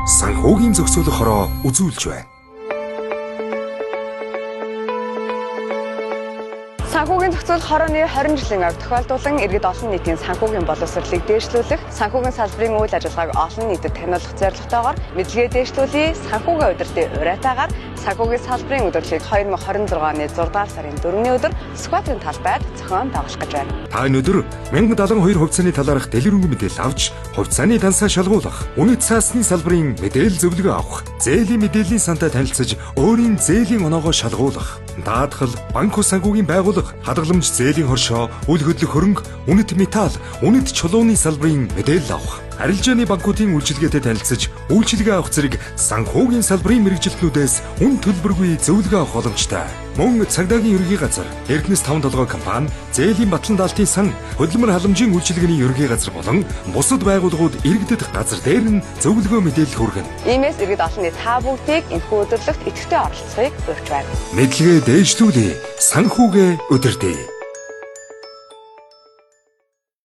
санхүүгийн зохицуулах хороо үзүүлж байна. Санхүүгийн зохицуулах хорооны 20 жилийн авь тохиолдуулан иргэд олон нийтийн санхүүгийн боловсролыг дээшлүүлэх, санхүүгийн салбарын үйл ажиллагааг олон нийтэд таниулах зорилготойгоор мэдлэгээ дээшлүүлэх, санхүүгийн удирдлагын уриатаагаар санхүүгийн салбарын өдөрлөгийг 2026 оны 6 дугаар сарын 4-ний өдөр Скватрын талбайд зохион байгуулах гэж байна. Та өнөөдөр 1072 хувьцааны талаарх дэлгэрэнгүй мэдээлэл авч, хувьцааны дансаа шалгуулах, үнэт цаасны салбарын мэдээлэл зөвлөгөө авах, зээлийн мэдээллийн сантай танилцаж, өөрийн зээлийн оноогоо шалгуулах, даатгал, банк ус санхүүгийн байгууллага, хадгаламж зээлийн хоршоо, үл хөдлөх хөрөнгө, үнэт металл, үнэт чулууны салбарын мэдээлэл авах, арилжааны банкуудын үйлчилгээтэй танилцаж, үйлчилгээ авах зэрэг санхүүгийн салбарын мэргэжилтнүүдээс үн төлбөргүй зөвлөгөө авах боломжтой. Мөн цагдаагийн ерөнхий газар, Эрдэнэс 5 толгой компани, зээлийн батлан даалтын сан, хөдөлмөр халамжийн үйлчилгээний ерөнхий газар болон бусад байгууллагууд иргэдэд газар дээр нь зөвлөгөө мэдээлэл хүргэнэ. Иймээс иргэд олон нийт та бүгдийг энэхүү өдөрлөгт идэвхтэй оролцохыг урьж байна. Мэдлэгээ дээшлүүлээ, санхүүгээ удирдъя.